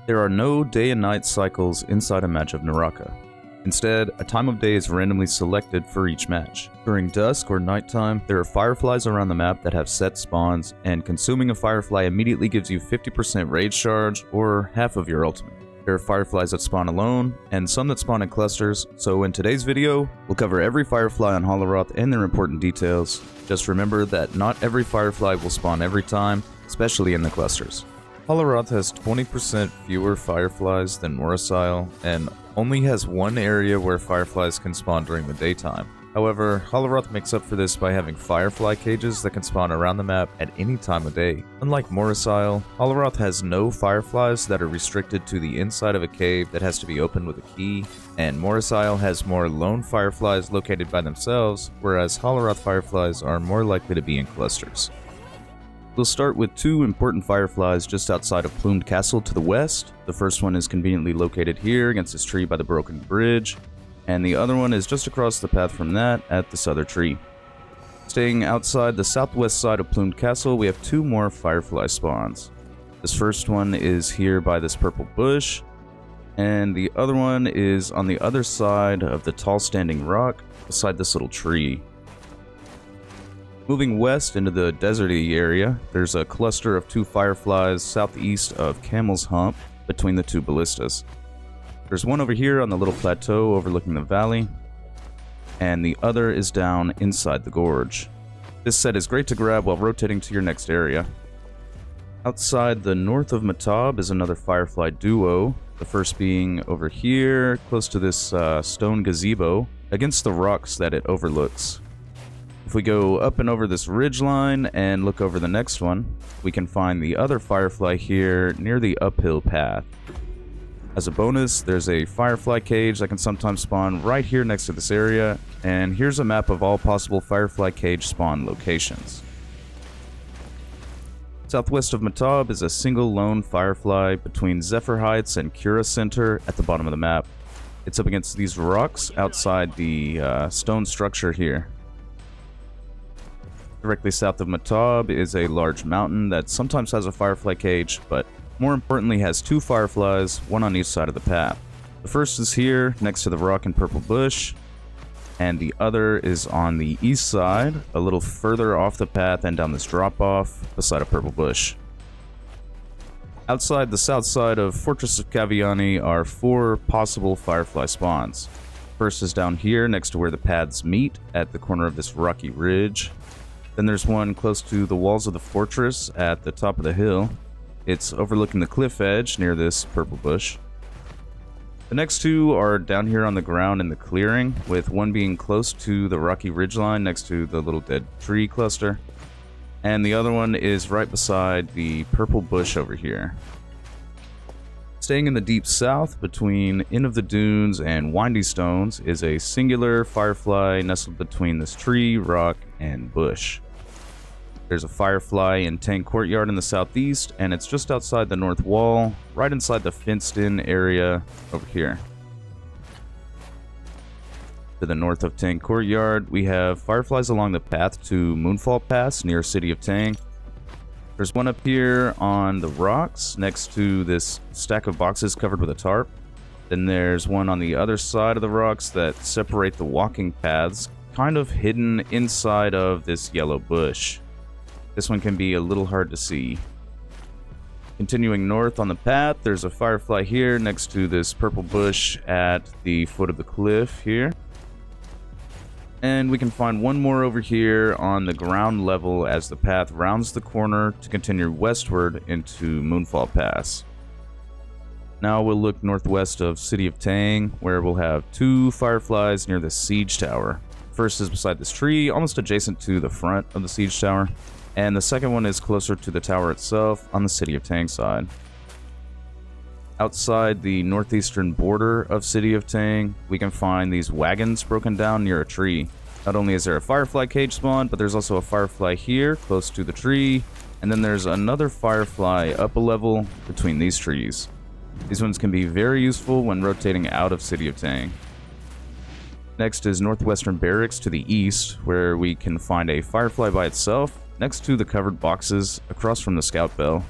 There are no day and night cycles inside a match of Naraka. Instead, a time of day is randomly selected for each match. During dusk or nighttime, there are fireflies around the map that have set spawns, and consuming a firefly immediately gives you 50% rage charge or half of your ultimate. There are fireflies that spawn alone, and some that spawn in clusters, so in today's video, we'll cover every firefly on Holoroth and their important details. Just remember that not every firefly will spawn every time, especially in the clusters. Holoroth has 20% fewer fireflies than Morisyle, and only has one area where fireflies can spawn during the daytime. However, Holoroth makes up for this by having firefly cages that can spawn around the map at any time of day. Unlike Morisyle, Holoroth has no fireflies that are restricted to the inside of a cave that has to be opened with a key, and Morisyle has more lone fireflies located by themselves, whereas Holoroth fireflies are more likely to be in clusters. We'll start with two important fireflies just outside of Plumed Castle to the west. The first one is conveniently located here against this tree by the broken bridge, and the other one is just across the path from that at this other tree. Staying outside the southwest side of Plumed Castle, we have two more firefly spawns. This first one is here by this purple bush, and the other one is on the other side of the tall standing rock beside this little tree. Moving west into the Deserty Area, there's a cluster of two fireflies southeast of Camel's Hump between the two ballistas. There's one over here on the little plateau overlooking the valley, and the other is down inside the gorge. This set is great to grab while rotating to your next area. Outside the north of Matab is another firefly duo, the first being over here close to this stone gazebo against the rocks that it overlooks. If we go up and over this ridgeline and look over the next one, we can find the other firefly here near the uphill path. As a bonus, there's a firefly cage that can sometimes spawn right here next to this area, and here's a map of all possible firefly cage spawn locations. Southwest of Matab is a single lone firefly between Zephyr Heights and Cura Center at the bottom of the map. It's up against these rocks outside the stone structure here. Directly south of Matab is a large mountain that sometimes has a firefly cage, but more importantly has two fireflies, one on each side of the path. The first is here, next to the rock and purple bush, and the other is on the east side, a little further off the path and down this drop-off beside a purple bush. Outside the south side of Fortress of Kaviani are four possible firefly spawns. First is down here next to where the paths meet at the corner of this rocky ridge. Then there's one close to the walls of the fortress at the top of the hill. It's overlooking the cliff edge near this purple bush. The next two are down here on the ground in the clearing, with one being close to the rocky ridgeline next to the little dead tree cluster, and the other one is right beside the purple bush over here. Staying in the deep south between Inn of the Dunes and Windy Stones is a singular firefly nestled between this tree, rock, and bush. There's a firefly in Tang Courtyard in the southeast, and it's just outside the north wall, right inside the fenced-in area over here. To the north of Tang Courtyard, we have fireflies along the path to Moonfall Pass near City of Tang. There's one up here on the rocks next to this stack of boxes covered with a tarp. Then there's one on the other side of the rocks that separate the walking paths, kind of hidden inside of this yellow bush. This one can be a little hard to see. Continuing north on the path, there's a firefly here next to this purple bush at the foot of the cliff here. And we can find one more over here on the ground level as the path rounds the corner to continue westward into Moonfall Pass. Now we'll look northwest of City of Tang, where we'll have two fireflies near the siege tower. First is beside this tree, almost adjacent to the front of the siege tower, and the second one is closer to the tower itself on the City of Tang side. Outside the northeastern border of City of Tang, we can find these wagons broken down near a tree. Not only is there a firefly cage spawn, but there's also a firefly here close to the tree, and then there's another firefly up a level between these trees. These ones can be very useful when rotating out of City of Tang. Next is Northwestern Barracks to the east, where we can find a firefly by itself next to the covered boxes across from the scout bell.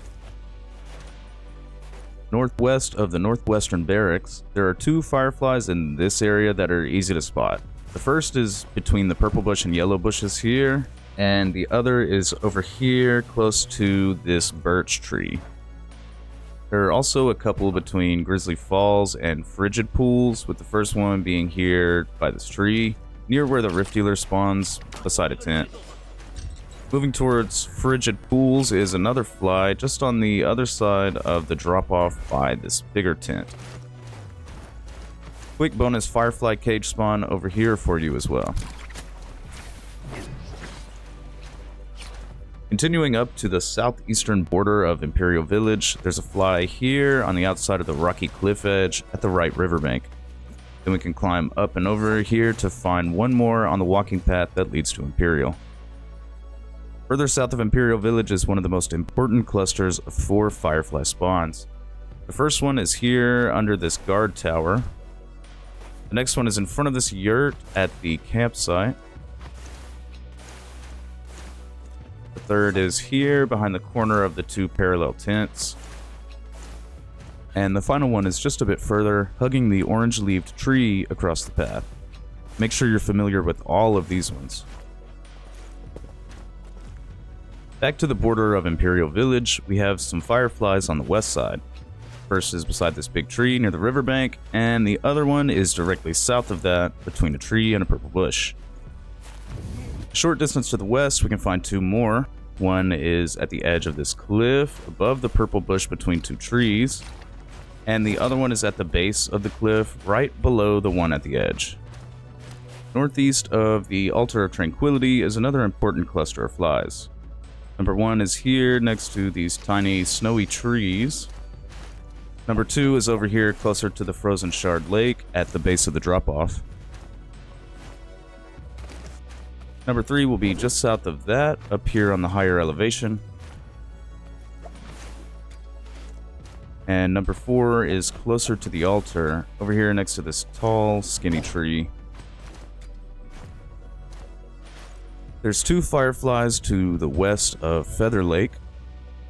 Northwest of the Northwestern Barracks, there are two Fireflies in this area that are easy to spot. The first is between the purple bush and yellow bushes here, and the other is over here close to this birch tree. There are also a couple between Grizzly Falls and Frigid Pools, with the first one being here by this tree, near where the Rift Dealer spawns, beside a tent. Moving towards Frigid Pools is another fly just on the other side of the drop-off by this bigger tent. Quick bonus Firefly Cage spawn over here for you as well. Continuing up to the southeastern border of Empyreal Village, there's a fly here on the outside of the rocky cliff edge at the right riverbank. Then we can climb up and over here to find one more on the walking path that leads to Empyreal. Further south of Empyreal Village is one of the most important clusters of 4 Firefly spawns. The first one is here under this guard tower. The next one is in front of this yurt at the campsite. The third is here behind the corner of the 2 parallel tents. And the final one is just a bit further, hugging the orange-leaved tree across the path. Make sure you're familiar with all of these ones. Back to the border of Empyreal Village, we have some Fireflies on the west side. First is beside this big tree near the riverbank, and the other one is directly south of that, between a tree and a purple bush. A short distance to the west, we can find 2 more. One is at the edge of this cliff, above the purple bush between 2 trees, and the other one is at the base of the cliff, right below the one at the edge. Northeast of the Altar of Tranquility is another important cluster of flies. Number 1 is here next to these tiny snowy trees. Number 2 is over here closer to the Frozen Shard Lake at the base of the drop-off. Number 3 will be just south of that, up here on the higher elevation. And number 4 is closer to the altar, over here next to this tall, skinny tree. There's 2 Fireflies to the west of Feather Lake.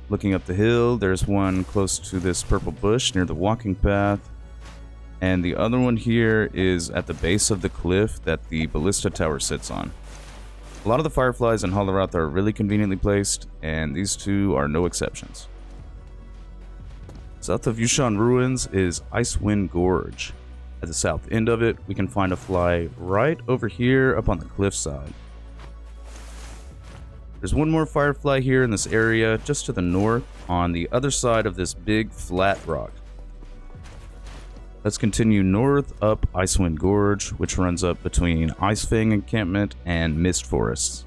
Looking up the hill, there's one close to this purple bush near the walking path. And the other one here is at the base of the cliff that the Ballista Tower sits on. A lot of the Fireflies in Holoroth are really conveniently placed, and these 2 are no exceptions. South of Yushan Ruins is Icewind Gorge. At the south end of it, we can find a fly right over here up on the cliffside. There's one more Firefly here in this area, just to the north, on the other side of this big flat rock. Let's continue north up Icewind Gorge, which runs up between Icefang Encampment and Mist Forests.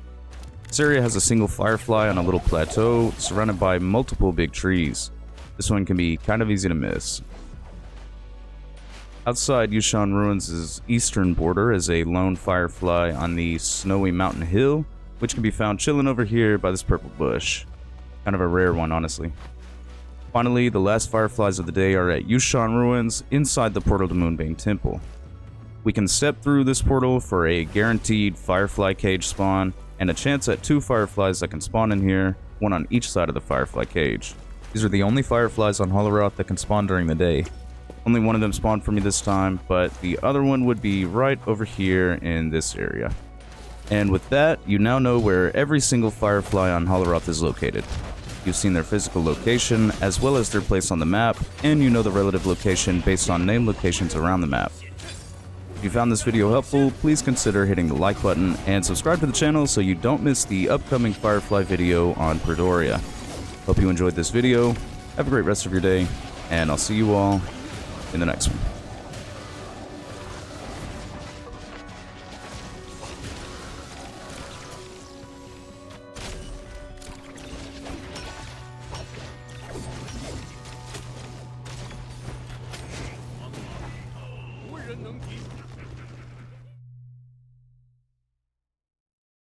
This area has a single Firefly on a little plateau, surrounded by multiple big trees. This one can be kind of easy to miss. Outside Yushan Ruins' eastern border is a lone Firefly on the snowy mountain hill, which can be found chilling over here by this purple bush. Kind of a rare one, honestly. Finally, the last Fireflies of the day are at Yushan Ruins, inside the portal to Moonbane Temple. We can step through this portal for a guaranteed Firefly Cage spawn, and a chance at 2 Fireflies that can spawn in here, one on each side of the Firefly Cage. These are the only Fireflies on Holoroth that can spawn during the day. Only one of them spawned for me this time, but the other one would be right over here in this area. And with that, you now know where every single Firefly on Holoroth is located. You've seen their physical location, as well as their place on the map, and you know the relative location based on name locations around the map. If you found this video helpful, please consider hitting the like button and subscribe to the channel so you don't miss the upcoming Firefly video on Predoria. Hope you enjoyed this video, have a great rest of your day, and I'll see you all in the next one.